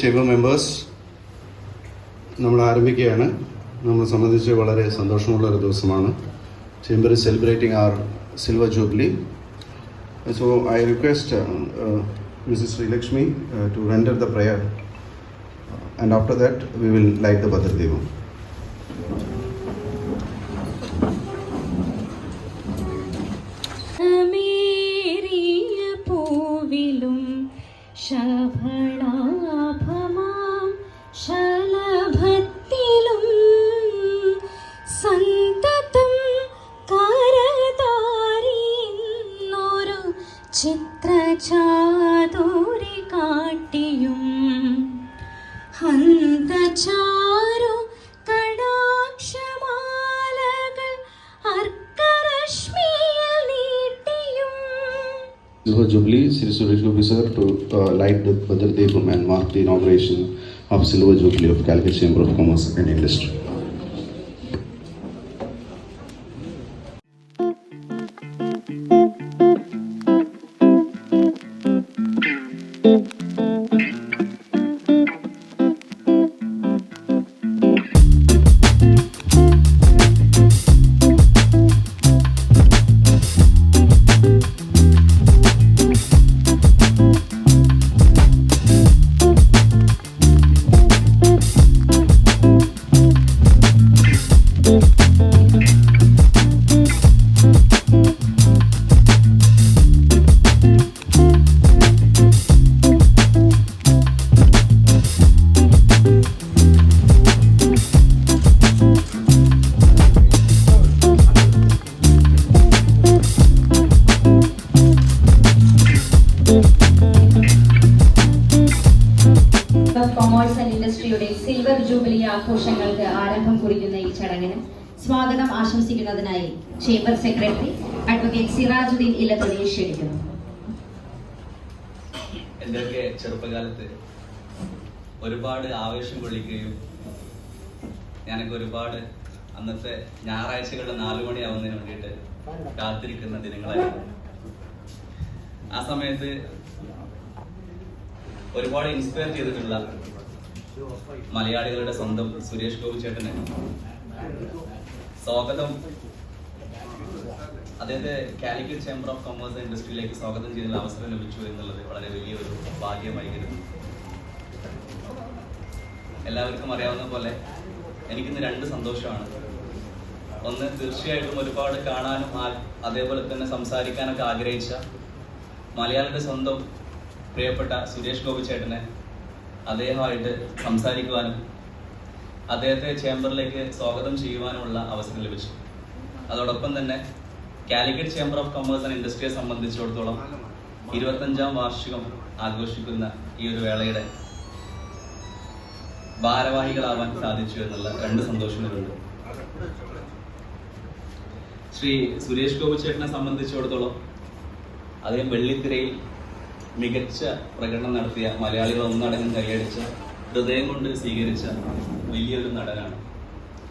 Chamber members, നമ്മൾ ആരംഭിക്കുകയാണ്. നമ്മളെ സംബന്ധിച്ച് വളരെ സന്തോഷമുള്ള ഒരു ദിവസമാണ്. Chamber is celebrating our silver jubilee. So I request Mrs. Sri Lakshmi to render the prayer, and after that we will light the Bhadra Devam. ശബളാഭമാം ശലഭത്തിലും സന്തതം കരതാരിന്നൊരു ചിത്രചാതുരി കാട്ടിയും ഹന്തചാരു കടാക്ഷമാലകൾ അർക്കരശ്മിയിൽ നീട്ടിയും. Silver Jubilee, Sri Suresh Gopi sir to light the Bhadra Devam and mark the inauguration of Silver Jubilee of Calicut Chamber of Commerce and Industry. Commerce and ഇൻഡസ്ട്രിയുടെ silver jubilee ആഘോഷങ്ങൾക്ക് ആരംഭം കുറിക്കുന്ന ഈ ചടങ്ങിന് സ്വാഗതം ആശംസിക്കുന്നതിനായി ചേംബർ സെക്രട്ടറി അഡ്വക്കേറ്റ് സിറാജുദ്ദീൻ ഇല്ലത്തൊടിയെ ക്ഷണിക്കുന്നു. എന്തൊക്കെ ചെറുപ്പകാലത്ത് ഒരുപാട് ആവേശം കൊള്ളിക്കുകയും ഞാനൊക്കെ ഒരുപാട് അന്നത്തെ ഞായറാഴ്ചകളുടെ 4 മണിയാവുന്നതിന് വേണ്ടിയിട്ട് കാത്തിരിക്കുന്ന ദിനങ്ങളായിരുന്നു. ആ സമയത്ത് ഒരുപാട് ഇൻസ്പയർ ചെയ്തിട്ടുള്ള മലയാളികളുടെ സ്വന്തം സുരേഷ് ഗോപി ചേട്ടന് സ്വാഗതം, അദ്ദേഹത്തെ Calicut chamber of commerce and ഇൻഡസ്ട്രിയിലേക്ക് സ്വാഗതം ചെയ്യാനുള്ള അവസരം ലഭിച്ചു എന്നുള്ളത് വളരെ വലിയൊരു ഭാഗ്യമായി കരുതുന്നു. എല്ലാവർക്കും അറിയാവുന്ന പോലെ എനിക്കിന്ന് 2 സന്തോഷമാണ്. ഒന്ന്, തീർച്ചയായിട്ടും ഒരുപാട് കാണാനും അതേപോലെ തന്നെ സംസാരിക്കാനൊക്കെ ആഗ്രഹിച്ച മലയാളിയുടെ സ്വന്തം പ്രിയപ്പെട്ട സുരേഷ് ഗോപി ചേട്ടനെ അദ്ദേഹമായിട്ട് സംസാരിക്കുവാനും അദ്ദേഹത്തെ ചേംബറിലേക്ക് സ്വാഗതം ചെയ്യുവാനുമുള്ള അവസരം ലഭിച്ചു. അതോടൊപ്പം തന്നെ Calicut chamber of commerce and ഇൻഡസ്ട്രിയെ സംബന്ധിച്ചിടത്തോളം 25ാം വാർഷികം ആഘോഷിക്കുന്ന ഈ ഒരു വേളയുടെ ഭാരവാഹികളാവാൻ സാധിച്ചു എന്നുള്ള 2 സന്തോഷങ്ങളുണ്ട്. ശ്രീ സുരേഷ് ഗോപി ചേട്ടനെ സംബന്ധിച്ചിടത്തോളം അദ്ദേഹം വെള്ളിത്തിരയിൽ മികച്ച പ്രകടനം നടത്തിയ, മലയാളികൾ ഒന്നടങ്കം കൈയടിച്ച, ഹൃദയം കൊണ്ട് സ്വീകരിച്ച വലിയൊരു നടനാണ്.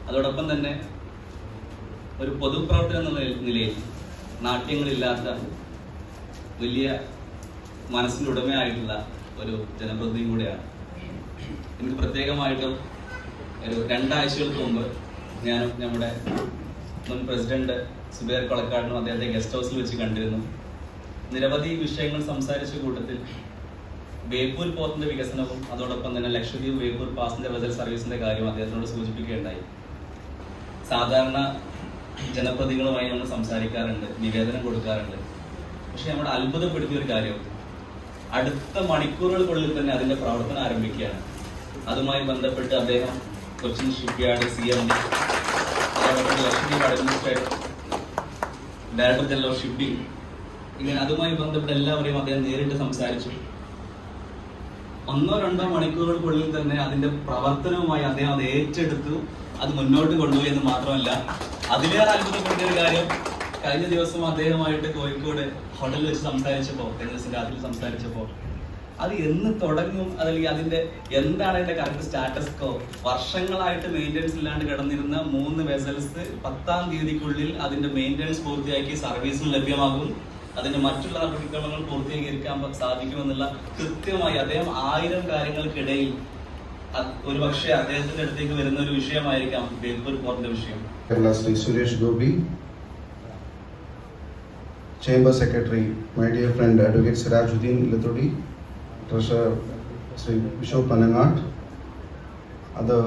അതോടൊപ്പം തന്നെ ഒരു പൊതുപ്രവർത്തകൻ എന്ന നിലയിൽ നാട്യങ്ങളില്ലാത്ത വലിയ മനസ്സിൻ്റെ ഉടമയായിട്ടുള്ള ഒരു ജനപ്രതിനിധിയും കൂടെയാണ്. എനിക്ക് പ്രത്യേകമായിട്ടും ഒരു 2 ആഴ്ചകൾക്ക് മുമ്പ് ഞാനും നമ്മുടെ മുൻ പ്രസിഡന്റ് സുബൈർ കൊളക്കാടിനും അദ്ദേഹത്തെ ഗസ്റ്റ് ഹൗസിൽ വെച്ച് കണ്ടിരുന്നു. നിരവധി വിഷയങ്ങൾ സംസാരിച്ച കൂട്ടത്തിൽ ബേപ്പൂർ പോർട്ടിന്റെ വികസനവും അതോടൊപ്പം തന്നെ ലക്ഷദ്വീപ് ബേപ്പൂർ പാസഞ്ചർ വെസൽ സർവീസിന്റെ കാര്യം അദ്ദേഹത്തിനോട് സൂചിപ്പിക്കുകയുണ്ടായി. സാധാരണ ജനപ്രതിനിധികളുമായി നമ്മൾ സംസാരിക്കാറുണ്ട്, നിവേദനം കൊടുക്കാറുണ്ട്. പക്ഷെ നമ്മുടെ അത്ഭുതപ്പെടുത്തിയ ഒരു കാര്യം, അടുത്ത മണിക്കൂറുകൾക്കുള്ളിൽ തന്നെ അതിന്റെ പ്രവർത്തനം ആരംഭിക്കുകയാണ്. അതുമായി ബന്ധപ്പെട്ട് അദ്ദേഹം കൊച്ചിൻ ഷിപ്പ്യാർഡ് CMD, അതോടൊപ്പം Lakshadweep administrator, director general of shipping, ഇങ്ങനെ അതുമായി ബന്ധപ്പെട്ട എല്ലാവരെയും അദ്ദേഹം നേരിട്ട് സംസാരിച്ചു. 1-2 മണിക്കൂറുകൾക്കുള്ളിൽ തന്നെ അതിന്റെ പ്രവർത്തനവുമായി അദ്ദേഹം അത് ഏറ്റെടുത്തു, അത് മുന്നോട്ട് കൊണ്ടുപോയി എന്ന് മാത്രമല്ല, അതിലേറെ അത്ഭുതപ്പെടുത്തിയ ഒരു കാര്യം, കഴിഞ്ഞ ദിവസം അദ്ദേഹമായിട്ട് കോഴിക്കോട് ഹോട്ടലിൽ വെച്ച് സംസാരിച്ചപ്പോൾ, രാത്രി സംസാരിച്ചപ്പോൾ അത് എന്ന് തുടങ്ങും, അതല്ലെങ്കിൽ അതിന്റെ എന്താണ് അതിന്റെ കറക്റ്റ് സ്റ്റാറ്റസ് കോ, വർഷങ്ങളായിട്ട് മെയിൻ്റെനൻസ് ഇല്ലാണ്ട് കിടന്നിരുന്ന 3 വെസൽസ് 10-ാം തീയതിക്കുള്ളിൽ അതിന്റെ മെയിൻ്റെനൻസ് പൂർത്തിയാക്കി സർവീസിന് ലഭ്യമാകും. അതിന്റെ മറ്റുള്ള നടപടിക്രമങ്ങൾ പൂർത്തീകരിക്കാൻ സാധിക്കുമെന്നുള്ള കൃത്യമായി അദ്ദേഹം 1000 കാര്യങ്ങൾക്കിടയിൽ ഒരു പക്ഷേ അദ്ദേഹത്തിന്റെ അടുത്തേക്ക് വരുന്ന ഒരു വിഷയമായിരിക്കാം ബേപ്പൂർ പോർട്ടിന്റെ വിഷയം. Kerala Shri Suresh Gopi, chamber secretary my dear friend advocate Sirajuddin Illathodi, treasurer Shri Bishop Panangat, other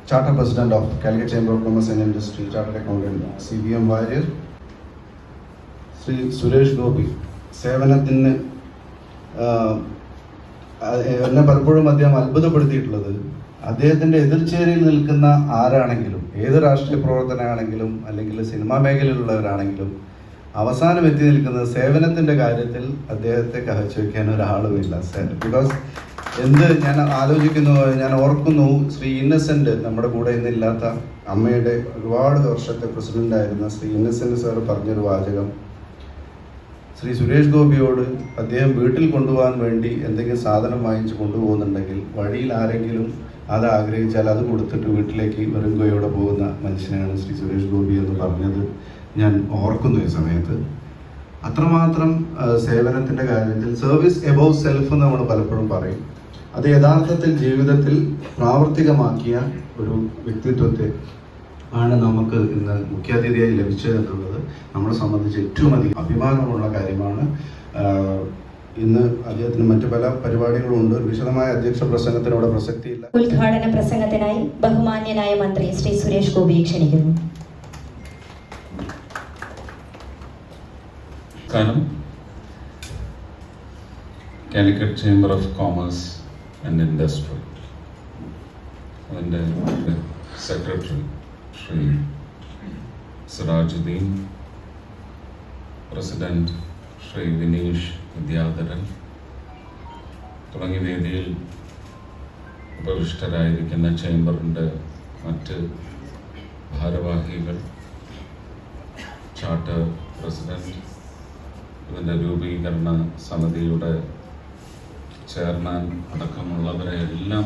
Charter President of Calicut Chamber of Commerce and Industry, Chartered Accountant CBM Warrior, Shri Suresh Gopi. സേവനത്തിന് എന്നെ പലപ്പോഴും അദ്ദേഹം അത്ഭുതപ്പെടുത്തിയിട്ടുള്ളത് അദ്ദേഹത്തിൻ്റെ എതിർചേരിയിൽ നിൽക്കുന്ന ആരാണെങ്കിലും, ഏത് രാഷ്ട്രീയ പ്രവർത്തനമാണെങ്കിലും അല്ലെങ്കിൽ സിനിമാ മേഖലയിലുള്ളവരാണെങ്കിലും അവസാനം എത്തി നിൽക്കുന്നത് സേവനത്തിൻ്റെ കാര്യത്തിൽ അദ്ദേഹത്തെ കഹച്ചു വയ്ക്കാൻ ഒരാളുമില്ല. ബിക്കോസ് ഞാൻ ഓർക്കുന്നു ശ്രീ ഇന്നസെന്റ്, നമ്മുടെ കൂടെ ഇന്നില്ലാത്ത അമ്മയുടെ ഒരുപാട് വർഷത്തെ പ്രസിഡന്റായിരുന്ന ശ്രീ ഇന്നസെന്റ് സാർ പറഞ്ഞൊരു വാചകം, ശ്രീ സുരേഷ് ഗോപിയോട് അദ്ദേഹം വീട്ടിൽ കൊണ്ടുപോകാൻ വേണ്ടി എന്തെങ്കിലും സാധനം വാങ്ങിച്ച് കൊണ്ടുപോകുന്നുണ്ടെങ്കിൽ വഴിയിൽ ആരെങ്കിലും അത് ആഗ്രഹിച്ചാൽ അത് കൊടുത്തിട്ട് വീട്ടിലേക്ക് വെറും കൈയോടെ പോകുന്ന മനുഷ്യനാണ് ശ്രീ സുരേഷ് ഗോപി എന്ന് പറഞ്ഞത് ഞാൻ ഓർക്കുന്നു ഈ സമയത്ത്. അത്രമാത്രം സേവനത്തിൻ്റെ കാര്യത്തിൽ സർവീസ് എബോവ് സെൽഫ് എന്ന് നമ്മൾ പലപ്പോഴും പറയും. അത് യഥാർത്ഥത്തിൽ ജീവിതത്തിൽ പ്രാവർത്തികമാക്കിയ ഒരു വ്യക്തിത്വത്തെ ആണ് നമുക്ക് ഇന്ന് മുഖ്യാതിഥിയായി ലഭിച്ചത് എന്നുള്ളത് നമ്മളെ സംബന്ധിച്ച് ഏറ്റവും അധികം അഭിമാനമുള്ള കാര്യമാണ്. ഇന്ന് അദ്ദേഹത്തിന് മറ്റു പല പരിപാടികളുണ്ട്. വിശദമായ അധ്യക്ഷ പ്രസംഗത്തിനോട് പ്രസക്തിയില്ല. ഉദ്ഘാടന പ്രസംഗത്തിനായി ബഹുമാന്യനായ മന്ത്രി ശ്രീ സുരേഷ് ഗോപിയെ ക്ഷണിക്കുന്നു. Calicut Chamber of Commerce and Industry അതിൻ്റെ സെക്രട്ടറി ശ്രീ സിറാജുദ്ദീൻ, പ്രസിഡന്റ് ശ്രീ വിനീഷ് വിദ്യാധരൻ തുടങ്ങിയ വേദിയിൽ ഉപവിഷ്ടരായിരിക്കുന്ന ചേംബറിൻ്റെ മറ്റ് ഭാരവാഹികൾ, ചാർട്ടർ പ്രസിഡന്റ്, ഇതിൻ്റെ രൂപീകരണ സമിതിയുടെ ചെയർമാൻ അടക്കമുള്ളവരെ എല്ലാം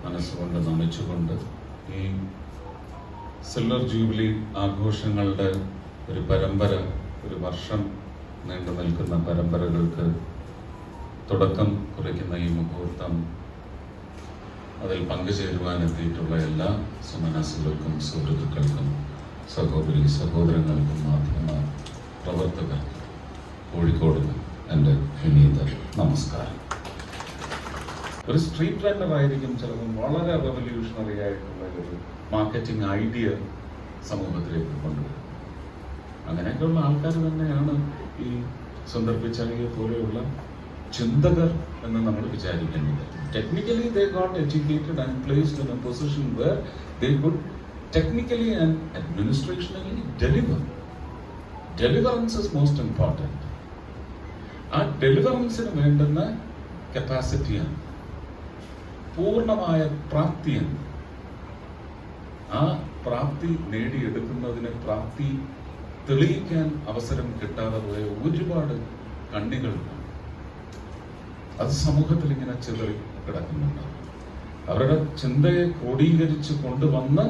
മനസ്സുകൊണ്ട് നമിച്ചുകൊണ്ട് ഈ സിൽവർ ജൂബിലി ആഘോഷങ്ങളുടെ ഒരു പരമ്പര, ഒരു വർഷം നീണ്ടു നിൽക്കുന്ന പരമ്പരകൾക്ക് തുടക്കം കുറിക്കുന്ന ഈ മുഹൂർത്തം അതിൽ പങ്കുചേരുവാനെത്തിയിട്ടുള്ള എല്ലാ സുമനസ്സുകൾക്കും സുഹൃത്തുക്കൾക്കും സഹോദരി സഹോദരങ്ങൾക്കും മാധ്യമ പ്രവർത്തകർക്കും കോഴിക്കോട് എൻ്റെ വിനീത നമസ്കാരം. ഒരു സ്ട്രീറ്റ് വെണ്ടർ ആയിരിക്കും ചിലപ്പോൾ വളരെ റെവല്യൂഷണറി ആയിട്ടുള്ള ഒരു മാർക്കറ്റിംഗ് ഐഡിയ സമൂഹത്തിലേക്ക് കൊണ്ടുവരും. അങ്ങനെയൊക്കെയുള്ള ആൾക്കാർ തന്നെയാണ് ഈ സുന്ദർ പിച്ചായിയെ പോലെയുള്ള ചിന്തകർ എന്ന് നമ്മൾ വിചാരിക്കേണ്ടത്. Technically they got educated and placed in a position where they could technically and administrationally deliver. Deliverance is most important. ആ ഡെലിവറൻസിന് വേണ്ടുന്ന കപ്പാസിറ്റിയാണ്, പൂർണ്ണമായ പ്രാപ്തിയാണ്. ആ പ്രാപ്തി നേടിയെടുക്കുന്നതിന്, പ്രാപ്തി തെളിയിക്കാൻ അവസരം കിട്ടാതെ പോയ ഒരുപാട് കണ്ണികളുണ്ട്. അത് സമൂഹത്തിൽ ഇങ്ങനെ ചിതറി കിടക്കുന്നുണ്ട്. അവരുടെ ചിന്തയെ ക്രോഡീകരിച്ച് കൊണ്ടുവന്ന്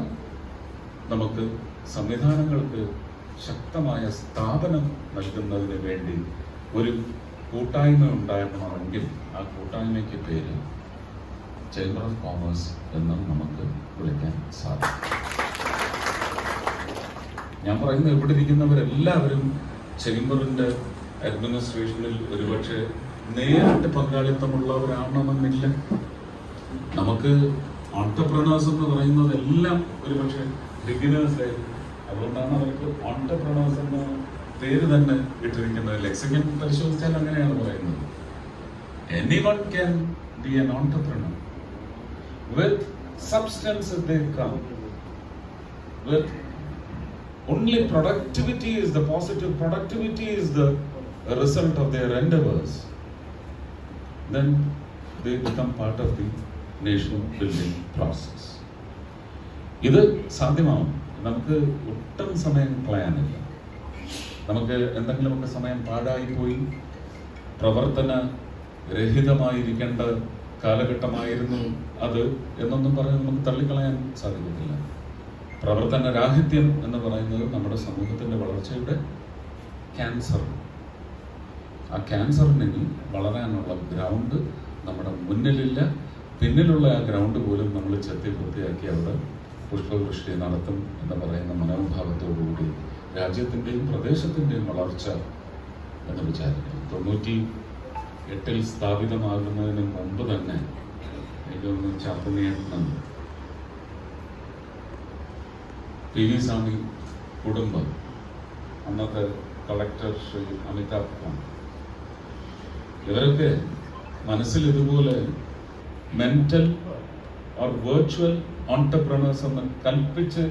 നമുക്ക് സംവിധാനങ്ങൾക്ക് ശക്തമായ സ്ഥാപനം നൽകുന്നതിന് വേണ്ടി ഒരു കൂട്ടായ്മ ഉണ്ടാകണമെങ്കിൽ ആ കൂട്ടായ്മയ്ക്ക് പേര് ചേംബർ ഓഫ് കോമേഴ്സ് എന്ന് നമുക്ക് വിളിക്കാൻ സാധിക്കും. ഞാൻ പറയുന്നത് ഇവിടെ ഇരിക്കുന്നവരെല്ലാവരും ചേംബറിൻ്റെ അഡ്മിനിസ്ട്രേഷനിൽ ഒരുപക്ഷെ നേരിട്ട് പങ്കാളിത്തമുള്ളവരാണെന്നില്ല. നമുക്ക് ഓൺടർപ്രണേഴ്സ് എന്ന് പറയുന്നത് എല്ലാം ഒരുപക്ഷെ ബിഗിനേഴ്സ് ആയിരിക്കും. അതുകൊണ്ടാണ് അവർക്ക് ഓൺടർപ്രണേഴ്സ് എന്ന പേര് തന്നെ ഇട്ടിരിക്കുന്നത്. ലെക്സിക്കൻ പരിശോധിച്ചാൽ അങ്ങനെയാണ് പറയുന്നത്. Anyone can be an entrepreneur with substance if they come, with only productivity is the positive productivity is the result of their endeavors, then they become part of the nation building process. ഇത് സാധ്യമാവും. നമുക്ക് ഒട്ടും സമയം കളയാനില്ല. നമുക്ക് എന്തെങ്കിലുമൊക്കെ സമയം പാഴായിപ്പോയി, പ്രവർത്തന രഹിതമായിരിക്കേണ്ട കാലഘട്ടമായിരുന്നു അത് എന്നൊന്നും പറഞ്ഞ് നമുക്ക് തള്ളിക്കളയാൻ സാധിക്കത്തില്ല. പ്രവർത്തന രാഹിത്യം എന്ന് പറയുന്നത് നമ്മുടെ സമൂഹത്തിൻ്റെ വളർച്ചയുടെ ക്യാൻസർ. ആ ക്യാൻസറിന് ഇനി വളരാനുള്ള ഗ്രൗണ്ട് നമ്മുടെ മുന്നിലില്ല. പിന്നിലുള്ള ആ ഗ്രൗണ്ട് പോലും നമ്മൾ ചെത്തി വൃത്തിയാക്കി അവിടെ പുഷ്പവൃഷ്ടി നടത്തും എന്ന് പറയുന്ന മനോഭാവത്തോടുകൂടി രാജ്യത്തിൻ്റെയും പ്രദേശത്തിൻ്റെയും വളർച്ച എന്ന് വിചാരിക്കും. 98 സ്ഥാപിതമാകുന്നതിന് മുമ്പ് തന്നെ എനിക്കൊന്ന് ചാത്തുണ്ണിയേട്ടൻ PV സ്വാമി കുടുംബം, അന്നത്തെ കളക്ടർ ശ്രീ അമിതാഭ് കാന്ത്, ഇവരൊക്കെ മനസ്സിൽ ഇതുപോലെ മെന്റൽ ഓർ വെർച്വൽ ഓൺടർപ്രണേഴ്സ് എന്ന് കൽപ്പിച്ച്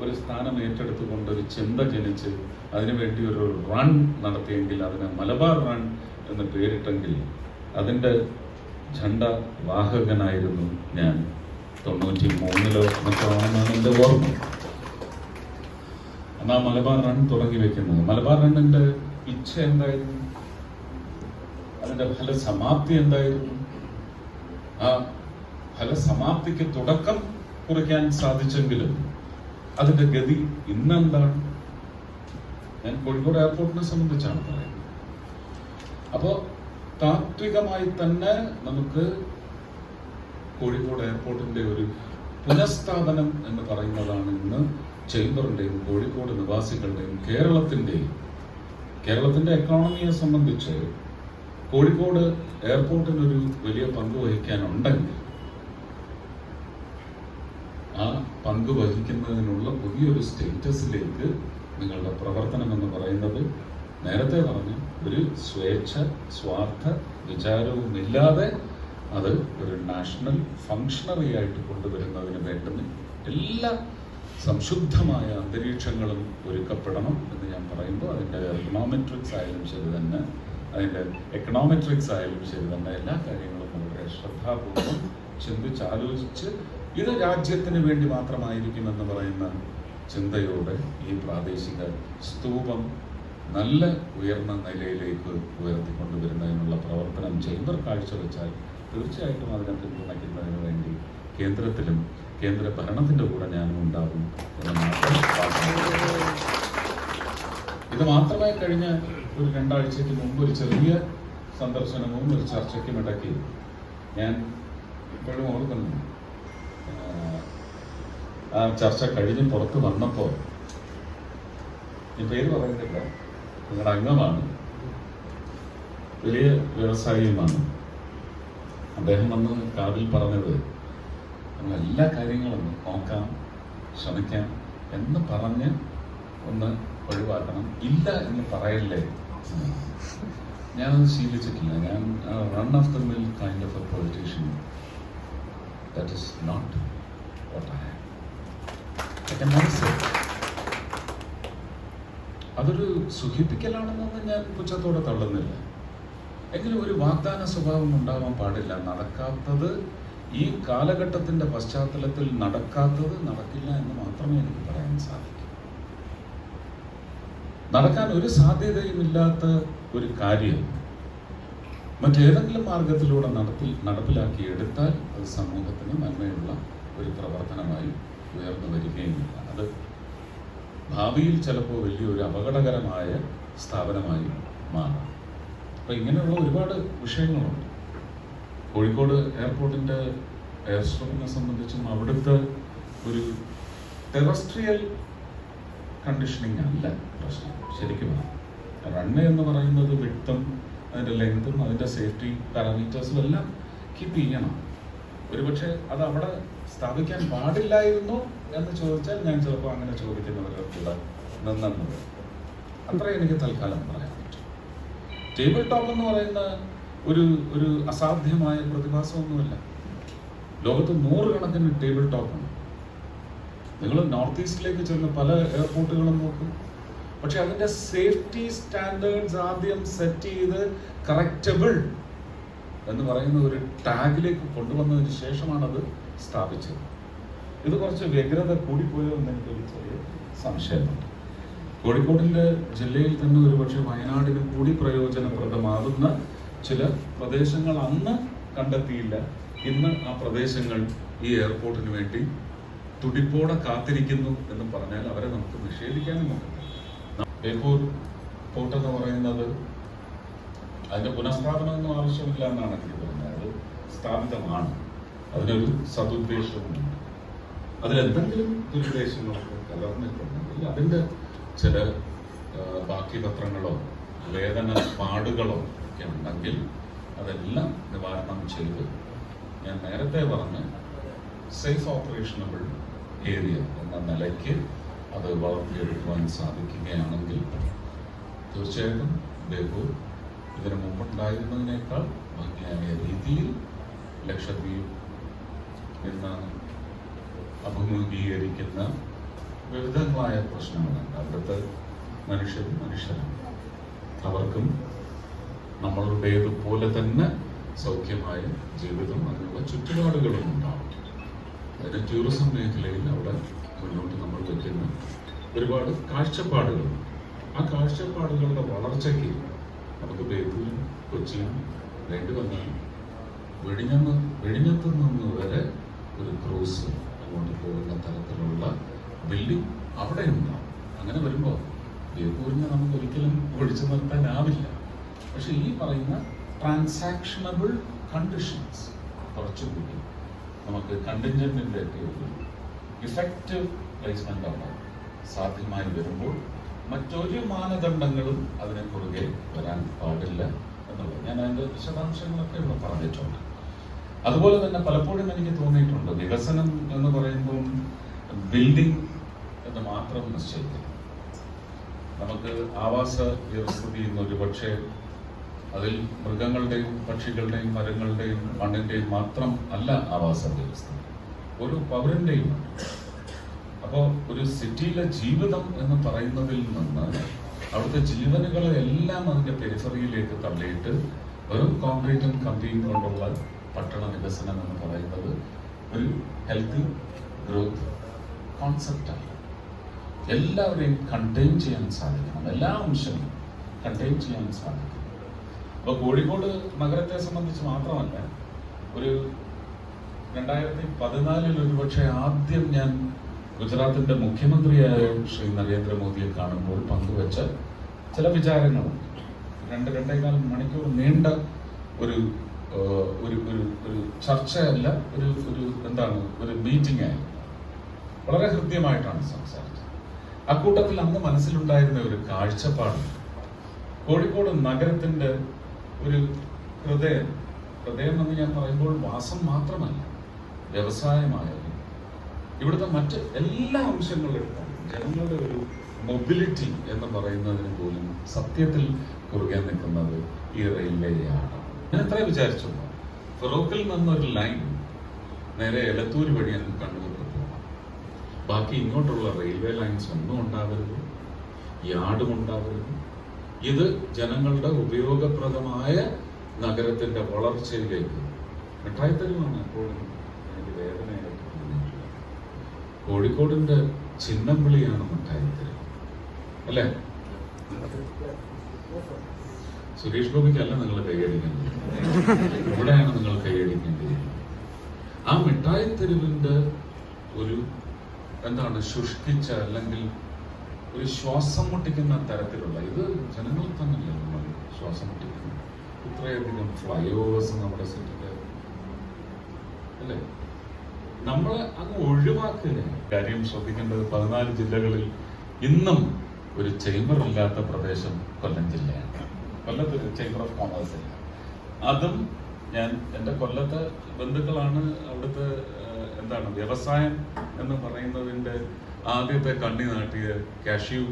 ഒരു സ്ഥാനം ഏറ്റെടുത്തുകൊണ്ട് ഒരു ചിന്ത ജനിച്ച് അതിനുവേണ്ടി ഒരു റൺ നടത്തിയെങ്കിൽ, അതിന് മലബാർ റൺ എന്ന് പേരിട്ടെങ്കിൽ അതിൻ്റെ ഝണ്ട വാഹകനായിരുന്നു ഞാൻ. 93-ലോ മറ്റോ ആണെന്നാണ് എൻ്റെ ഓർമ്മ. അന്ന് ആ മലബാർ റൺ തുടങ്ങി വെക്കുന്നത്. മലബാർ റണ്ണിൻ്റെ ഇച്ഛ എന്തായിരുന്നു, അതിൻ്റെ ഫലസമാപ്തി എന്തായിരുന്നു, ആ ഫലസമാപ്തിക്ക് തുടക്കം കുറിക്കാൻ സാധിച്ചെങ്കിലും അതിൻ്റെ ഗതി ഇന്നെന്താണ്? ഞാൻ കോഴിക്കോട് എയർപോർട്ടിനെ സംബന്ധിച്ചാണ് പറയുന്നത്. അപ്പോൾ താത്വികമായി തന്നെ നമുക്ക് കോഴിക്കോട് എയർപോർട്ടിന്റെ ഒരു പുനഃസ്ഥാപനം എന്ന് പറയുന്നതാണ് ഇന്ന് ചേംബറിന്റെയും കോഴിക്കോട് നിവാസികളുടെയും കേരളത്തിന്റെ എക്കോണമിയെ സംബന്ധിച്ച് കോഴിക്കോട് എയർപോർട്ടിനൊരു വലിയ പങ്ക് വഹിക്കാനുണ്ടെങ്കിൽ ആ പങ്ക് വഹിക്കുന്നതിനുള്ള പുതിയൊരു സ്റ്റേറ്റസിലേക്ക് നിങ്ങളുടെ പ്രവർത്തനം എന്ന് പറയുന്നത്, നേരത്തെ പറഞ്ഞ ഒരു സ്വേച്ഛ സ്വാർത്ഥ വിചാരവുമില്ലാതെ അത് ഒരു നാഷണൽ ഫങ്ഷണറി ആയിട്ട് കൊണ്ടുവരുന്നതിന് വേണ്ടുന്ന എല്ലാ സംശുദ്ധമായ അന്തരീക്ഷങ്ങളും ഒരുക്കപ്പെടണം എന്ന് ഞാൻ പറയുമ്പോൾ അതിൻ്റെ എക്കണോമെട്രിക്സ് ആയാലും ശരി തന്നെ, എല്ലാ കാര്യങ്ങളും വളരെ ശ്രദ്ധാപൂർവം ചിന്തിച്ചാലോചിച്ച് ഇത് രാജ്യത്തിന് വേണ്ടി മാത്രമായിരിക്കുമെന്ന് പറയുന്ന ചിന്തയോടെ ഈ പ്രാദേശിക സ്തൂപം നല്ല ഉയർന്ന നിലയിലേക്ക് ഉയർത്തിക്കൊണ്ടുവരുന്നതിനുള്ള പ്രവർത്തനം ചേംബർ കാഴ്ചവെച്ചാൽ തീർച്ചയായിട്ടും അതിനെ പിന്തുണയ്ക്കുന്നതിന് വേണ്ടി കേന്ദ്രത്തിലും കേന്ദ്ര ഭരണത്തിൻ്റെ കൂടെ ഞാനും ഉണ്ടാകും എന്ന് മാത്രം. ഇത് മാത്രമേ കഴിഞ്ഞ ഒരു 2 ആഴ്ചയ്ക്ക് മുമ്പ് ഒരു ചെറിയ സന്ദർശനവും ഒരു ചർച്ചയ്ക്കും ഇടയ്ക്ക് ഞാൻ ഇപ്പോഴും ഓർക്കുന്നു. ആ ചർച്ച കഴിഞ്ഞ് പുറത്ത് വന്നപ്പോൾ, ഈ പേര് പറയുന്നില്ല, നിങ്ങളുടെ അംഗമാണ്, വലിയ വ്യവസായിയുമാണ്, അദ്ദേഹം വന്ന് കാതിൽ പറഞ്ഞത് നമ്മൾ എല്ലാ കാര്യങ്ങളും നോക്കാം, ശ്രമിക്കാം എന്ന് പറഞ്ഞ് ഒന്ന് ഒഴിവാക്കണം, ഇല്ല എന്ന് പറയല്ലേ. ഞാനത് ശീലിച്ചിട്ടില്ല. ഞാൻ run of the mill kind of a politician. That is not what I am. അതൊരു സുഖിപ്പിക്കലാണെന്നൊന്നും ഞാൻ പുച്ഛത്തോടെ തള്ളുന്നില്ല. എങ്കിലും ഒരു വാഗ്ദാന സ്വഭാവം ഉണ്ടാവാൻ പാടില്ല. നടക്കാത്തത്, ഈ കാലഘട്ടത്തിന്റെ പശ്ചാത്തലത്തിൽ നടക്കാത്തത് നടക്കില്ല എന്ന് മാത്രമേ എനിക്ക് പറയാൻ സാധിക്കൂ. നടക്കാൻ ഒരു സാധ്യതയുമില്ലാത്ത ഒരു കാര്യം മറ്റേതെങ്കിലും മാർഗത്തിലൂടെ നടപ്പിലാക്കി എടുത്താൽ അത് സമൂഹത്തിന് നന്മയുള്ള ഒരു പ്രവർത്തനമായി ഉയർന്നു വരികയുമില്ല. അത് ഭാവിയിൽ ചിലപ്പോൾ വലിയൊരു അപകടകരമായ സ്ഥാപനമായി മാറാം. അപ്പം ഇങ്ങനെയുള്ള ഒരുപാട് വിഷയങ്ങളുണ്ട്. കോഴിക്കോട് എയർപോർട്ടിൻ്റെ എയർ സ്ട്രിപ്പിനെ സംബന്ധിച്ചും അവിടുത്തെ ഒരു ടെറസ്ട്രിയൽ കണ്ടീഷനിങ് അല്ല പ്രശ്നം. ശരിക്കും റണ്ണ് എന്ന് പറയുന്നത് വിഡ്ത്തും അതിൻ്റെ ലെങ്തും അതിൻ്റെ സേഫ്റ്റി പാരാമീറ്റേഴ്സും എല്ലാം കീപ്പ് ചെയ്യണം. ഒരുപക്ഷെ അത് അവിടെ സ്ഥാപിക്കാൻ പാടില്ലായിരുന്നു എന്ന് ചോദിച്ചാൽ ഞാൻ ചിലപ്പോൾ അങ്ങനെ ചോദിക്കുന്നവരുടെ കൂടെ നിന്നത്. അത്രേ എനിക്ക് തൽക്കാലം പറയാൻ പറ്റും. ടേബിൾ ടോപ്പ് എന്ന് പറയുന്ന ഒരു അസാധ്യമായ പ്രതിഭാസമൊന്നുമല്ല. ലോകത്ത് 100 കണക്കിന് ടേബിൾ ടോപ്പാണ്. നിങ്ങൾ നോർത്ത് ഈസ്റ്റിലേക്ക് ചെന്ന് പല എയർപോർട്ടുകളും നോക്കും. പക്ഷെ അതിൻ്റെ സേഫ്റ്റി സ്റ്റാൻഡേർഡ്സ് ആദ്യം സെറ്റ് ചെയ്ത് കറക്റ്റബിൾ എന്ന് പറയുന്ന ഒരു ടാഗിലേക്ക് കൊണ്ടുവന്നതിന് ശേഷമാണ് അത് സ്ഥാപിച്ചത്. ഇത് കുറച്ച് വ്യഗ്രത കൂടിപ്പോയോ എന്ന് എനിക്കൊരു ചെറിയ സംശയമുണ്ട്. കോഴിക്കോടിൻ്റെ ജില്ലയിൽ തന്നെ ഒരുപക്ഷെ വയനാടിന് കൂടി പ്രയോജനപ്രദമാകുന്ന ചില പ്രദേശങ്ങൾ അന്ന് കണ്ടെത്തിയില്ല. ഇന്ന് ആ പ്രദേശങ്ങൾ ഈ എയർപോർട്ടിന് വേണ്ടി തുടിപ്പോടെ കാത്തിരിക്കുന്നു എന്ന് പറഞ്ഞാൽ അവരെ നമുക്ക് നിഷേധിക്കാനും നോക്കാം. ബേപ്പൂർ പോർട്ട് എന്ന് പറയുന്നത് അതിന്റെ പുനഃസ്ഥാപനമൊന്നും ആവശ്യമില്ല എന്നാണ് എനിക്ക് തോന്നുന്നത്. അത് സ്ഥാപിതമാണ്, അതിനൊരു സതുദ്ദേശവുമുണ്ട്. അതിലെന്തെങ്കിലും ദുരുദ്ദേശങ്ങളൊക്കെ കലർന്നിട്ടുണ്ടെങ്കിൽ അതിൻ്റെ ചില ബാക്കി പത്രങ്ങളോ വേദന പാടുകളോ ഒക്കെ ഉണ്ടെങ്കിൽ അതെല്ലാം നിവാരണം ചെയ്ത് ഞാൻ നേരത്തെ പറഞ്ഞ സേഫ് ഓപ്പറേഷനബിൾ ഏരിയ എന്ന നിലയ്ക്ക് അത് വളർത്തിയെടുക്കുവാൻ സാധിക്കുകയാണെങ്കിൽ തീർച്ചയായിട്ടും ബേപ്പൂർ ഇതിനു മുമ്പുണ്ടായിരുന്നതിനേക്കാൾ ഭംഗിയായ രീതിയിൽ ലക്ഷദ്വീപ് ഇന്ന് അഭിമുഖീകരിക്കുന്ന വിവിധങ്ങളായ പ്രശ്നങ്ങളുണ്ട്. അവിടുത്തെ മനുഷ്യരാണ്, അവർക്കും നമ്മളുടേതുപോലെ തന്നെ സൗഖ്യമായ ജീവിതം അതിനുള്ള ചുറ്റുപാടുകളും ഉണ്ടാവും. അതിന് ടൂറിസം മേഖലയിൽ അവിടെ മുന്നോട്ട് നമ്മൾ വയ്ക്കുന്ന ഒരുപാട് കാഴ്ചപ്പാടുകളുണ്ട്. ആ കാഴ്ചപ്പാടുകളുടെ വളർച്ചയ്ക്ക് നമുക്ക് ബേപ്പൂരും കൊച്ചിയും വേണ്ടി വന്നാൽ വെടിഞ്ഞത്ത് നിന്ന് വരെ ഒരു ക്രൂസ് അങ്ങോട്ട് പോകുന്ന തരത്തിലുള്ള ബിൽഡിംഗ് അവിടെ ഉണ്ടാവും. അങ്ങനെ വരുമ്പോൾ ബേപ്പൂരിനെ നമുക്ക് ഒരിക്കലും ഒഴിച്ചു നിർത്താനാവില്ല. പക്ഷെ ഈ പറയുന്ന ട്രാൻസാക്ഷണബിൾ കണ്ടീഷൻസ് കുറച്ചുകൂടി നമുക്ക് കണ്ടിൻജന്റിൻ്റെ ഒക്കെ ഒരു ഇഫക്റ്റീവ് പ്ലേസ്മെന്റ് അവിടെ സാധ്യമായി വരുമ്പോൾ മറ്റൊരു മാനദണ്ഡങ്ങളും അതിനെ കുറുകെ വരാൻ പാടില്ല എന്നുള്ളത് ഞാൻ അതിൻ്റെ വിശദാംശങ്ങളൊക്കെ ഇവിടെ പറഞ്ഞിട്ടുണ്ട്. അതുപോലെ തന്നെ പലപ്പോഴും എനിക്ക് തോന്നിയിട്ടുണ്ട് വികസനം എന്ന് പറയുമ്പോൾ ബിൽഡിംഗ് എന്ന് മാത്രം നിശ്ചയിക്കും. നമുക്ക് ആവാസ വ്യവസ്ഥിതി എന്നൊരു പക്ഷേ അതിൽ മൃഗങ്ങളുടെയും പക്ഷികളുടെയും മരങ്ങളുടെയും മണ്ണിൻ്റെയും മാത്രം അല്ല ആവാസ വ്യവസ്ഥ, ഒരു പൗരൻ്റെയും. അപ്പോൾ ഒരു സിറ്റിയിലെ ജീവിതം എന്ന് പറയുന്നതിൽ നിന്ന് അവിടുത്തെ ജീവനുകളെ എല്ലാം അതിൻ്റെ പെരിഫറിയിലേക്ക് തള്ളിയിട്ട് വെറും കോൺക്രീറ്റും കമ്പിയും കൊണ്ടുള്ള പട്ടണ വികസനം എന്ന് പറയുന്നത് ഒരു ഹെൽത്തി ഗ്രോത്ത് കോൺസെപ്റ്റാണ്. എല്ലാവരെയും കണ്ടെയ്ൻ ചെയ്യാൻ സാധിക്കണം, എല്ലാ അംശങ്ങളും കണ്ടെയ്ൻ ചെയ്യാൻ സാധിക്കണം. അപ്പോൾ കോഴിക്കോട് നഗരത്തെ സംബന്ധിച്ച് മാത്രമല്ല, ഒരു 2014 ഒരുപക്ഷെ ആദ്യം ഞാൻ ഗുജറാത്തിൻ്റെ മുഖ്യമന്ത്രിയായ ശ്രീ നരേന്ദ്രമോദിയെ കാണുമ്പോൾ പങ്കുവച്ച ചില വിചാരങ്ങളുണ്ട്. 2-2.25 മണിക്കൂർ നീണ്ട ഒരു ചർച്ചയല്ല, ഒരു മീറ്റിംഗ് ആയി വളരെ ഹൃദ്യമായിട്ടാണ് സംസാരിച്ചത്. അക്കൂട്ടത്തിൽ അന്ന് മനസ്സിലുണ്ടായിരുന്ന ഒരു കാഴ്ചപ്പാട് കോഴിക്കോട് നഗരത്തിൻ്റെ ഒരു ഹൃദയം എന്ന് ഞാൻ പറയുമ്പോൾ വാസം മാത്രമല്ല, വ്യവസായമായാലും ഇവിടുത്തെ മറ്റ് എല്ലാ അംശങ്ങളും ജനങ്ങളുടെ ഒരു മൊബിലിറ്റി എന്ന് പറയുന്നതിന് പോലും സത്യത്തിൽ കുറുകെ നിൽക്കുന്നത് ഈ റെയിൽവേയാണ്. ഞാൻ എത്ര വിചാരിച്ചു, ഫറോക്കിൽ നിന്നൊരു ലൈൻ നേരെ എലത്തൂര് വഴി അങ്ങ് കണ്ണൂർക്ക് പോകണം, ബാക്കി ഇങ്ങോട്ടുള്ള റെയിൽവേ ലൈൻസ് ഒന്നും ഉണ്ടാവരുത്, യാർഡും ഉണ്ടാവരുത്. ഇത് ജനങ്ങളുടെ ഉപയോഗപ്രദമായ നഗരത്തിന്റെ വളർച്ചയിലേക്ക് മിഠായിത്തരുമാണ് എപ്പോഴും എനിക്ക് വേദനയായിട്ട് തോന്നിയിട്ടുള്ളത്. കോഴിക്കോടിന്റെ ചിഹ്നം വിളിയാണ് മിഠായിത്തരം, അല്ലേ? സുരേഷ് ഗോപിക്കല്ല നിങ്ങൾ കൈയടിക്കേണ്ടത്, ഇവിടെയാണ് നിങ്ങൾ കൈയടിക്കേണ്ടത്. ആ മിഠായിത്തെരുവിന്റെ ഒരു ശുഷ്കിച്ച അല്ലെങ്കിൽ ഒരു ശ്വാസം മുട്ടിക്കുന്ന തരത്തിലുള്ള, ഇത് ജനങ്ങൾ തന്നെയല്ല നമ്മൾ ശ്വാസം മുട്ടിക്കുന്നത്. ഇത്രയധികം ഫ്ലൈ ഓവേഴ്സ് നമ്മുടെ സിറ്റിക്ക്, അല്ലേ? നമ്മൾ അങ്ങ് ഒഴിവാക്കുകയാണ്. കാര്യം ശ്രദ്ധിക്കേണ്ടത് 14 ജില്ലകളിൽ ഇന്നും ഒരു ചേംബർ ഇല്ലാത്ത പ്രദേശം കൊല്ലം ജില്ലയാണ്. കൊല്ലത്തൊരു ചേംബർ ഓഫ് കോമേഴ്സ് ഇല്ല. അതും ഞാൻ എൻ്റെ കൊല്ലത്തെ ബന്ധുക്കളാണ്. അവിടുത്തെ വ്യവസായം എന്ന് പറയുന്നതിൻ്റെ ആദ്യത്തെ കണ്ണി നാട്ടിയ കാഷ്യൂ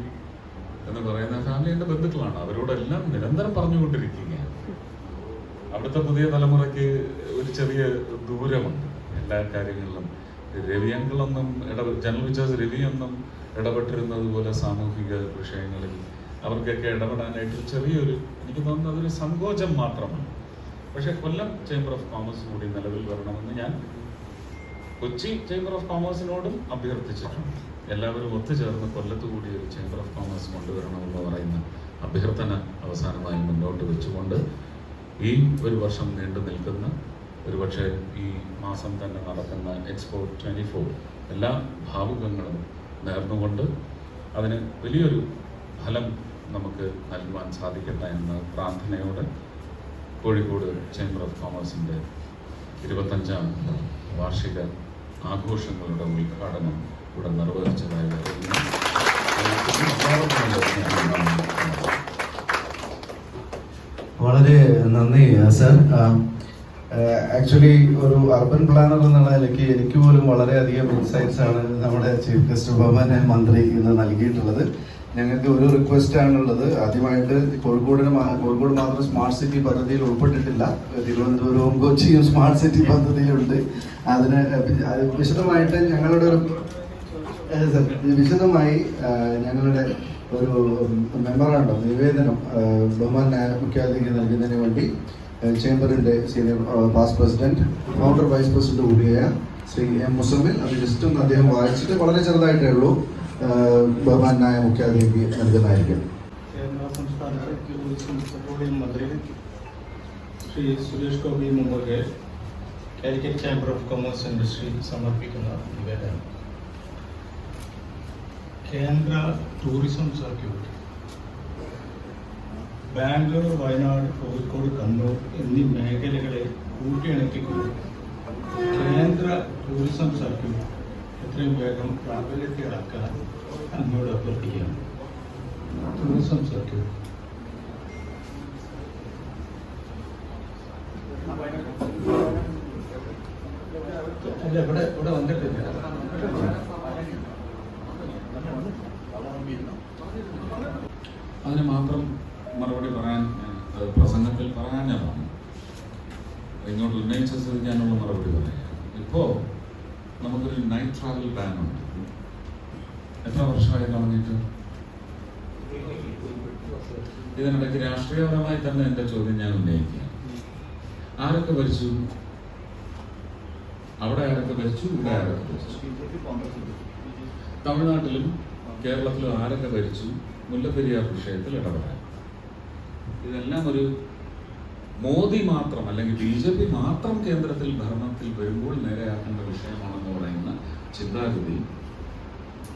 എന്ന് പറയുന്ന ഫാമിലി എൻ്റെ ബന്ധുക്കളാണ്. അവരോടെല്ലാം നിരന്തരം പറഞ്ഞുകൊണ്ടിരിക്കുകയാണ്. അവിടുത്തെ പുതിയ തലമുറയ്ക്ക് ഒരു ചെറിയ ദൂരമുണ്ട് എല്ലാ കാര്യങ്ങളിലും. രവിയങ്കളൊന്നും ജനറൽ വിചാർസ് രവിയൊന്നും ഇടപെട്ടിരുന്നത് പോലെ സാമൂഹിക വിഷയങ്ങളിൽ അവർക്കൊക്കെ ഇടപെടാനായിട്ട് ചെറിയൊരു, എനിക്ക് തോന്നുന്നത് അതൊരു സങ്കോചം മാത്രമാണ്. പക്ഷെ കൊല്ലം ചേംബർ ഓഫ് കോമേഴ്സ് കൂടി നിലവിൽ വരണമെന്ന് ഞാൻ കൊച്ചി ചേംബർ ഓഫ് കോമേഴ്സിനോടും അഭ്യർത്ഥിച്ചിട്ടുണ്ട്. എല്ലാവരും ഒത്തുചേർന്ന് കൊല്ലത്ത് കൂടി ഒരു ചേംബർ ഓഫ് കോമേഴ്സ് കൊണ്ടുവരണമെന്ന് പറയുന്ന അഭ്യർത്ഥന അവസാനമായി മുന്നോട്ട് വെച്ചുകൊണ്ട് ഈ ഒരു വർഷം നീണ്ടു നിൽക്കുന്ന, ഒരുപക്ഷെ ഈ മാസം തന്നെ നടക്കുന്ന എക്സ്പോ 24 എല്ലാ ഭാവുകങ്ങളും നേർന്നുകൊണ്ട് അതിന് വലിയൊരു ഫലം നമുക്ക് നൽകുവാൻ സാധിക്കട്ടെ എന്ന പ്രാർത്ഥനയോടെ കോഴിക്കോട് ചേംബർ ഓഫ് കോമേഴ്സിൻ്റെ 25ാം വാർഷിക ആഘോഷങ്ങളുടെ ഉദ്ഘാടനം ഇവിടെ നിർവഹിച്ചതായി അറിയുന്നു. വളരെ നന്ദി സർ. ആക്ച്വലി ഒരു അർബൻ പ്ലാനർ എന്നുള്ള നിലയ്ക്ക് എനിക്ക് പോലും വളരെയധികം ഇൻസൈറ്റ്സ് ആണ് നമ്മുടെ ചീഫ് ഗസ്റ്റ് ബഹുമാന്യ മന്ത്രി ഇന്ന് നൽകിയിട്ടുള്ളത്. ഞങ്ങൾക്ക് ഒരു റിക്വസ്റ്റ് ആണുള്ളത്. ആദ്യമായിട്ട് കോഴിക്കോട് മാത്രം സ്മാർട്ട് സിറ്റി പദ്ധതിയിൽ ഉൾപ്പെട്ടിട്ടില്ല. തിരുവനന്തപുരവും കൊച്ചിയും സ്മാർട്ട് സിറ്റി പദ്ധതിയിലുണ്ട്. അതിന് വിശദമായിട്ട് ഞങ്ങളുടെ ഒരു വിശദമായി ഞങ്ങളുടെ ഒരു മെമ്മറാണ്ടം നിവേദനം ബഹുമാന്യ മുഖ്യാതിഥിക്ക് നൽകുന്നതിന് വേണ്ടി ചേംബറിൻ്റെ senior past president founder vice president കൂടിയായ ശ്രീ എം മുസമ്മിൽ അത് ജസ്റ്റ് ഒന്ന് അദ്ദേഹം വായിച്ചിട്ട് വളരെ ചെറുതായിട്ടേ ഉള്ളൂ ബഹുമാനായ മുഖ്യാതിഥിക്ക് നൽകുന്നതായിരിക്കും. കേരള സംസ്ഥാന പെട്രോളിയം മന്ത്രി ശ്രീ സുരേഷ് ഗോപി മുമ്പ് Calicut chamber of commerce industry സമർപ്പിക്കുന്ന നിവേദനം. കേന്ദ്ര ടൂറിസം സർക്യൂട്ട് ബാംഗ്ലൂർ, വയനാട്, കോഴിക്കോട്, കണ്ണൂർ എന്നീ മേഖലകളെ കൂട്ടിയിണക്കിക്കൊണ്ട് കേന്ദ്ര ടൂറിസം സർക്യൂട്ട് എത്രയും വേഗം പ്രാബല്യത്തിലാക്കാൻ അങ്ങോട്ട് അഭ്യർത്ഥിക്കുകയാണ്. ടൂറിസം സർക്യൂട്ട് അല്ല, ഇവിടെ വന്നിട്ടില്ല. അതിന് മാത്രം മറുപടി പറയാൻ പ്രസംഗത്തിൽ പറയാനാണ് ഇങ്ങോട്ട് ഉന്നയിച്ച സ്ഥിതിക്കാനുള്ള മറുപടി പറയാം. ഇപ്പോൾ നമുക്കൊരു നൈറ്റ് ട്രാവൽ ബാൻ ഉണ്ട്. എത്ര വർഷമായി തുടങ്ങിയിട്ട്? ഇതിനിടയ്ക്ക് രാഷ്ട്രീയപരമായി തന്നെ എൻ്റെ ചോദ്യം ഞാൻ ഉന്നയിക്കുക. ആരൊക്കെ ഭരിച്ചു? അവിടെ ആരൊക്കെ ഭരിച്ചു? ഇവിടെ ആരൊക്കെ ഭരിച്ചു? തമിഴ്നാട്ടിലും കേരളത്തിലും ആരൊക്കെ ഭരിച്ചു? മുല്ലപ്പെരിയാർ വിഷയത്തിൽ ഇടപെടാൻ. ഇതെല്ലാം ഒരു മോദി മാത്രം അല്ലെങ്കിൽ BJP മാത്രം കേന്ദ്രത്തിൽ ഭരണത്തിൽ വരുമ്പോൾ നേരെയാക്കേണ്ട വിഷയമാണെന്ന് പറയുന്ന ചിന്താഗതി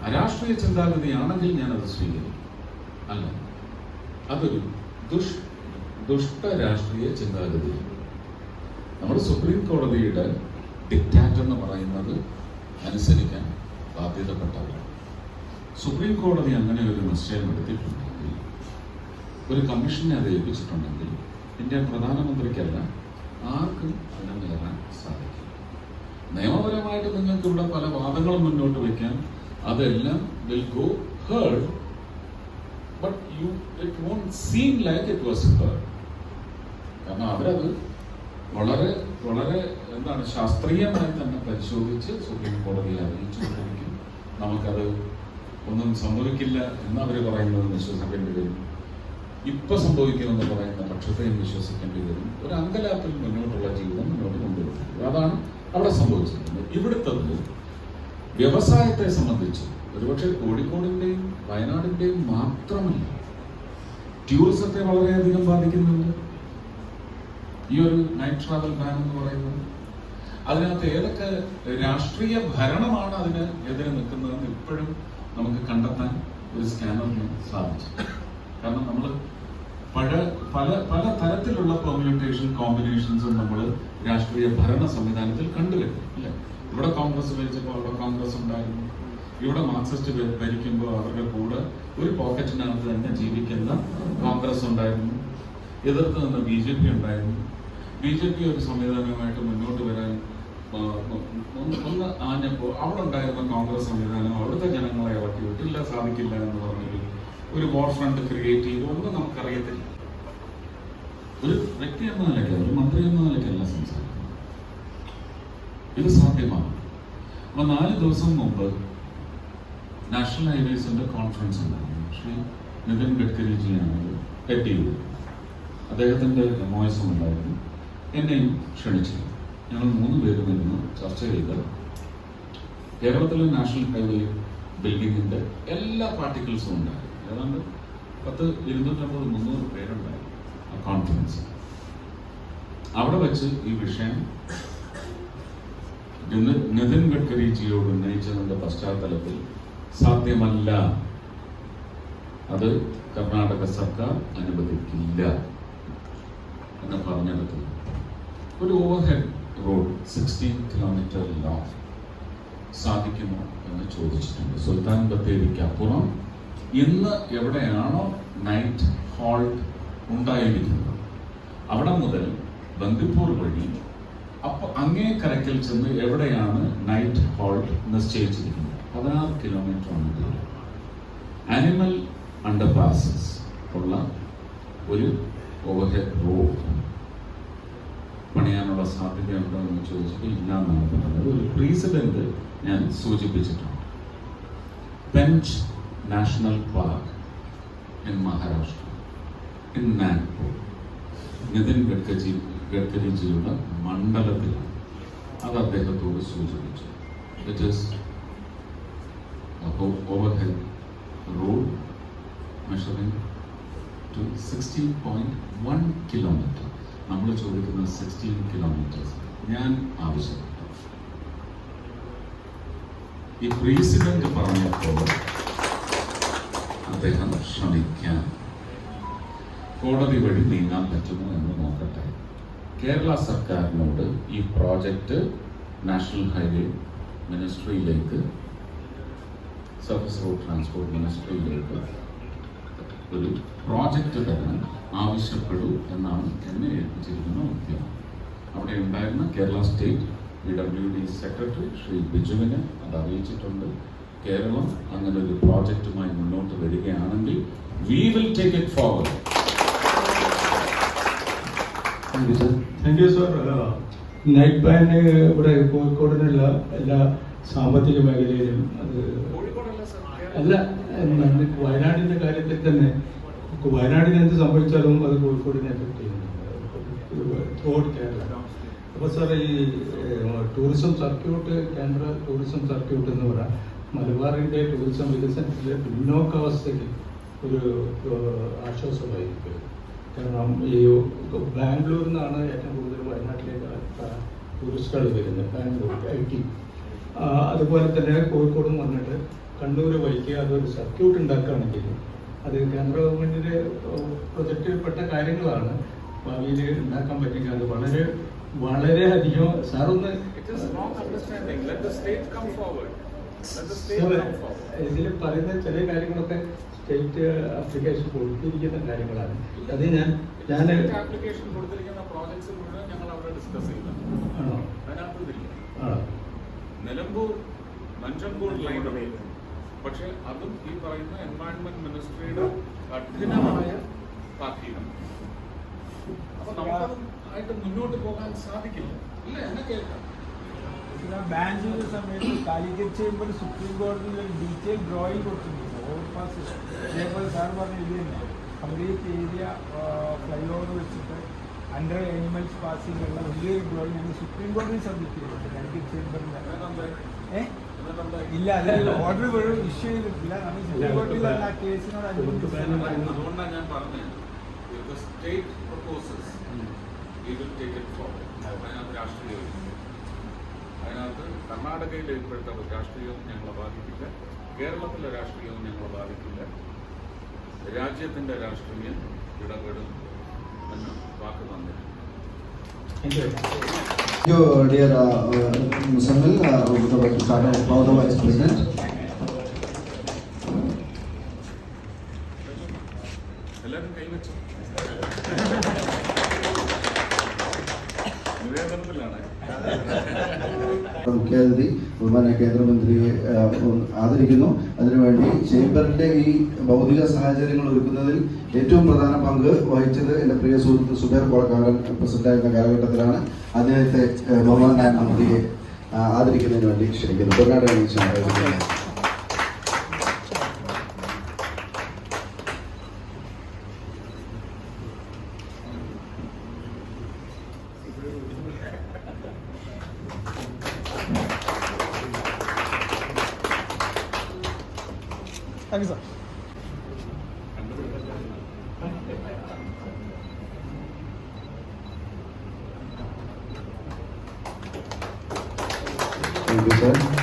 അരാഷ്ട്രീയ ചിന്താഗതിയാണെങ്കിൽ ഞാനത് സ്വീകരിക്കും. അല്ല, അതൊരു ദുഷ്ട രാഷ്ട്രീയ ചിന്താഗതി. നമ്മൾ സുപ്രീം കോടതിയുടെ ഡിക്റ്റാറ്റ് എന്ന് പറയുന്നത് അനുസരിക്കാൻ ബാധ്യതപ്പെട്ടവരാണ്. സുപ്രീം കോടതി അങ്ങനെ ഒരു നിശ്ചയം എടുത്തിട്ടുണ്ടെങ്കിൽ, ഒരു കമ്മീഷനെ അത് ഏൽപ്പിച്ചിട്ടുണ്ടെങ്കിൽ ഇന്ത്യൻ പ്രധാനമന്ത്രിക്കല്ല ആർക്കും അതിനെ നേടാൻ സാധിക്കും. നിയമപരമായിട്ട് നിങ്ങൾക്ക് ഇവിടെ പല വാദങ്ങളും മുന്നോട്ട് വയ്ക്കാം. അതെല്ലാം will go heard, but it won't seem like it was heard. കാരണം അവരത് വളരെ വളരെ ശാസ്ത്രീയമായി തന്നെ പരിശോധിച്ച് സുപ്രീം കോടതിയെ അറിയിച്ചുകൊണ്ടിരിക്കും. നമുക്കത് ഒന്നും സംഭവിക്കില്ല എന്ന് അവർ പറയുന്നത് വിശ്വസിക്കേണ്ടി വരും. ഇപ്പൊ സംഭവിക്കുമെന്ന് പറയുന്ന പക്ഷത്തെയും വിശ്വസിക്കേണ്ടി വരും. ഒരു അങ്കലാപ്പിൽ മുന്നോട്ടുള്ള ജീവിതം മുന്നോട്ട് കൊണ്ടുവരും. അതാണ് അവിടെ സംഭവിച്ചിരിക്കുന്നത്. ഇവിടുത്തത് വ്യവസായത്തെ സംബന്ധിച്ച് ഒരുപക്ഷെ കോഴിക്കോടിന്റെയും വയനാടിന്റെയും മാത്രമല്ല, ടൂറിസത്തെ വളരെയധികം ബാധിക്കുന്നുണ്ട് ഈ ഒരു നൈറ്റ് ട്രാവൽ ബാൻ എന്ന് പറയുന്നത്. അതിനകത്ത് ഏതൊക്കെ രാഷ്ട്രീയ ഭരണമാണ് അതിന് എതിരെ നിൽക്കുന്നതെന്ന് ഇപ്പോഴും നമുക്ക് കണ്ടെത്താൻ ഒരു സ്കാനറിന് സാധിച്ചു. കാരണം നമ്മൾ പല തരത്തിലുള്ള പെർമ്യൂട്ടേഷൻ കോമ്പിനേഷൻസും നമ്മൾ രാഷ്ട്രീയ ഭരണ സംവിധാനത്തിൽ കണ്ടുവരും. ഇല്ല, ഇവിടെ കോൺഗ്രസ് ഭരിച്ചപ്പോൾ അവിടെ കോൺഗ്രസ് ഉണ്ടായിരുന്നു. ഇവിടെ മാർക്സിസ്റ്റ് ഭരിക്കുമ്പോൾ അവരുടെ കൂടെ ഒരു പോക്കറ്റിനകത്ത് തന്നെ ജീവിക്കുന്ന കോൺഗ്രസ് ഉണ്ടായിരുന്നു. എതിർത്ത് നിന്ന് BJP ഉണ്ടായിരുന്നു. BJP ഒരു സംവിധാനമായിട്ട് മുന്നോട്ട് വരാൻ ഒന്ന് ആഞ്ഞപ്പോൾ അവിടെ ഉണ്ടായിരുന്ന കോൺഗ്രസ് സംവിധാനം അവിടുത്തെ ജനങ്ങളെ ഇളക്കി വിട്ടില്ല, സാധിക്കില്ല എന്ന് പറഞ്ഞൊരു ഒരു വാർ ഫ്രണ്ട് ക്രിയേറ്റ് ചെയ്തു. ഒന്നും നമുക്കറിയത്തില്ല. ഒരു വ്യക്തി എന്ന നിലയ്ക്ക്, ഒരു മന്ത്രി എന്ന നിലയ്ക്കല്ല സംസാരിക്കുന്നത്. ഇത് സാധ്യമാണ്. അപ്പൊ 4 ദിവസം മുമ്പ് നാഷണൽ ഹൈവേസിന്റെ കോൺഫറൻസ് ഉണ്ടായിരുന്നു. ശ്രീ നിതിൻ ഗഡ്കരിജിയാണ് ഹെഡ് ചെയ്തത്. അദ്ദേഹത്തിന്റെ മോയസം ഉണ്ടായിരുന്നു. എന്നെയും ക്ഷണിച്ചു. ഞങ്ങൾ 3 പേരും ഇരുന്ന് ചർച്ച ചെയ്ത് കേരളത്തിലെ നാഷണൽ ഹൈവേ ബിൽഡിങ്ങിന്റെ എല്ലാ പാർട്ടിക്കിൾസും ഉണ്ടായിരുന്നു. ഏതാണ്ട് 250-300 പേരുണ്ടായിരുന്നു ആ കോൺഫറൻസ്. അവിടെ വെച്ച് ഈ വിഷയം നിതിൻ ഗഡ്കരിജിയോട് ഉന്നയിച്ചതിന്റെ പശ്ചാത്തലത്തിൽ സാധ്യമല്ല, അത് കർണാടക സർക്കാർ അനുവദിക്കില്ല എന്ന് പറഞ്ഞെടുത്തു. ഒരു ഓവർഹെഡ് റോഡ് 16 കിലോമീറ്റർ ലോങ് സാധിക്കുമോ എന്ന് ചോദിച്ചിട്ടുണ്ട്. സുൽത്താൻ ബത്തേരിക്ക് അപ്പുറം ഇന്ന് എവിടെയാണോ നൈറ്റ് ഹോൾട്ട് ഉണ്ടായിരിക്കുന്നത് അവിടെ മുതൽ ബന്ദിപ്പൂർ വഴി അങ്ങേ കരയ്ക്കൽ ചെന്ന് എവിടെയാണ് നൈറ്റ് ഹോൾട്ട് നിശ്ചയിച്ചിരിക്കുന്നത് 16 കിലോമീറ്ററാണ് ദൂരം. ആനിമൽ അണ്ടർപാസസ് ഉള്ള ഒരു ഓവർഹെഡ് റോഡ് പണിയാനുള്ള സാധ്യതയുണ്ടോ എന്ന് ചോദിച്ചിട്ട് ഇല്ല എന്നാണ് പറഞ്ഞത്. ഒരു പ്രീസിഡന്റ് ഞാൻ സൂചിപ്പിച്ചിട്ടുണ്ട്. Pench national park in Maharashtra, in Nagpur, Nitin ഗഡ്കരിജിയുടെ മണ്ഡലത്തിലാണ്. അത് അദ്ദേഹത്തോട് സൂചിപ്പിച്ചു. It is overhead road measuring to 16.1 kilometre. നമ്മൾ ചോദിക്കുന്ന 16 കിലോമീറ്റേഴ്സ് ഞാൻ ആവശ്യപ്പെട്ടു. ഈ പ്രസിഡന്റ് പറഞ്ഞപ്പോൾ അദ്ദേഹം ശ്രമിക്കാൻ കോടതി വഴി നീങ്ങാൻ പറ്റുമോ എന്ന് നോക്കട്ടെ. കേരള സർക്കാരിനോട് ഈ പ്രോജക്റ്റ് നാഷണൽ ഹൈവേ മിനിസ്ട്രിയിലേക്ക്, സർഫസ് റോഡ് ട്രാൻസ്പോർട്ട് മിനിസ്ട്രിയിലേക്ക് ഒരു പ്രോജക്റ്റ് തരാൻ ആവശ്യപ്പെടൂ എന്നാണ് എന്നെ ഏൽപ്പിച്ചിരിക്കുന്ന ഉദ്യമം. അവിടെ ഉണ്ടായിരുന്ന Kerala state PWD secretary Shri ബിജുവിനെ അത് അറിയിച്ചിട്ടുണ്ട്. കേരളം അങ്ങനെ ഒരു പ്രോജക്റ്റുമായി മുന്നോട്ട് വരികയാണെങ്കിൽ we will take it forward. Thank you sir. Night band ഇവിടെ കോഴിക്കോടിനുള്ള എല്ലാ സാമ്പത്തിക മേഖലയിലും അത് അല്ല, വയനാടിന്റെ കാര്യത്തിൽ തന്നെ വയനാടിന് എന്ത് സംഭവിച്ചാലും അത് കോഴിക്കോടിനെ എഫക്ട് ചെയ്യുന്നുണ്ട്, ത്രൂഔട്ട് കേരള. അപ്പോൾ സാർ ഈ ടൂറിസം സർക്യൂട്ട്, കേന്ദ്ര ടൂറിസം സർക്യൂട്ട് എന്ന് പറയാം, മലബാറിന്റെ ടൂറിസം വികസനത്തിലെ പിന്നോക്കാവസ്ഥയ്ക്ക് ഒരു ആശ്വാസമായിരിക്കും. കാരണം ഈ ബാംഗ്ലൂരിൽ നിന്നാണ് ഏറ്റവും കൂടുതൽ വയനാട്ടിലേക്ക് ടൂറിസ്റ്റുകൾ വരുന്നത്, ബാംഗ്ലൂർ IT. അതുപോലെ തന്നെ കോഴിക്കോട് എന്ന് പറഞ്ഞിട്ട് കണ്ണൂർ വഴിക്ക് അതൊരു സർക്യൂട്ട് ഉണ്ടാക്കുകയാണെങ്കിൽ അത് കേന്ദ്ര ഗവൺമെന്റിന്റെ പ്രൊജക്റ്റിൽപ്പെട്ട കാര്യങ്ങളാണ്. ഭാവിയിൽ ഉണ്ടാക്കാൻ പറ്റുക അത് വളരെ വളരെയധികം സാറൊന്ന് ഇതിൽ പറയുന്ന ചില കാര്യങ്ങളൊക്കെ സ്റ്റേറ്റ് ആപ്ലിക്കേഷൻ കൊടുത്തിരിക്കുന്ന കാര്യങ്ങളാണ്. അത് ഞാൻ ആപ്ലിക്കേഷൻ കൊടുത്തിരിക്കുന്ന പ്രോജക്ട്സ് മുഴുവൻ ഞങ്ങൾ അവിടെ ഡിസ്കസ് ചെയ്യുന്നുണ്ട്. ആണോ? അതിനകത്ത് നിലമ്പൂർ മഞ്ചമ്പൂർ ലൈൻ, പക്ഷെ അതും ഈ പറയുന്ന എൻവയൺമെന്റ് മിനിസ്ട്രിയുടെ കഠിനമായ താക്കീതാണ്. അപ്പൊ നമുക്കതായിട്ട് മുന്നോട്ട് പോകാൻ സാധിക്കില്ല. ഇല്ല, എന്നെ കേൾക്കാം. ബാൻ ചെയ്ത സമയത്ത് കാലിക്കറ്റ് ചേംബർ സുപ്രീം കോടതിയിൽ ഒരു ഡീറ്റെയിൽ ഡ്രോയിങ് കൊടുത്തിട്ടുണ്ട്. ഓവർപാസ് അതേപോലെ സാർ പറഞ്ഞ ഇത് തന്നെ കംപ്ലീറ്റ് ഏരിയ ഫ്ലൈ ഓവർ വെച്ചിട്ട് അണ്ടർ ആനിമൽസ് പാസിംഗ് ഉള്ള വലിയൊരു ഡ്രോയിങ് ഞങ്ങൾ സുപ്രീം കോടതിയിൽ സബ്മിറ്റ് ചെയ്തിട്ടുണ്ട്. കാലിക്കറ്റ് ചേംബറിൻ്റെ ഇല്ല, അല്ല ഓർഡർ പോലും ഇഷ്യൂ ചെയ്തിട്ടില്ല. നമ്മൾ സുപ്രീം കോടതിയിൽ ആ കേസിനോട് അതുകൊണ്ടാണ് ഞാൻ പറഞ്ഞത് state proposals we will take it forward. അതിനകത്ത് രാഷ്ട്രീയം, അതിനകത്ത് കർണാടകയിലെ ഇപ്പോഴത്തെ രാഷ്ട്രീയവും ഞങ്ങളെ ബാധിക്കില്ല, കേരളത്തിലെ രാഷ്ട്രീയവും ഞങ്ങളെ ബാധിക്കില്ല. രാജ്യത്തിൻ്റെ രാഷ്ട്രീയം ഇടപെടും എന്ന് വാക്ക് തന്നിട്ടുണ്ട്. Thank you, dear Muzammil, the Vice President. എല്ലാവരും കൈവച്ചു. നിവേദനത്തിലാണ്. മുഖ്യാതിഥി ബഹുമാന്യ കേന്ദ്രമന്ത്രിയെ ആദരിക്കുന്നു. അതിനുവേണ്ടി ചേംബറിന്റെ ഈ ഭൗതിക സാഹചര്യങ്ങൾ ഒരുക്കുന്നതിൽ ഏറ്റവും പ്രധാന പങ്ക് വഹിച്ചത് എൻ്റെ പ്രിയ സുഹൃത്ത് സുബേർ കൊളക്കാരൻ പ്രസിഡന്റായിരുന്ന കാലഘട്ടത്തിലാണ്. അദ്ദേഹത്തെ ബഹുമാന്യ മന്ത്രിയെ ആദരിക്കുന്നതിന് വേണ്ടി ക്ഷണിക്കുന്നു. Karnataka thank you sir. Thank you, sir.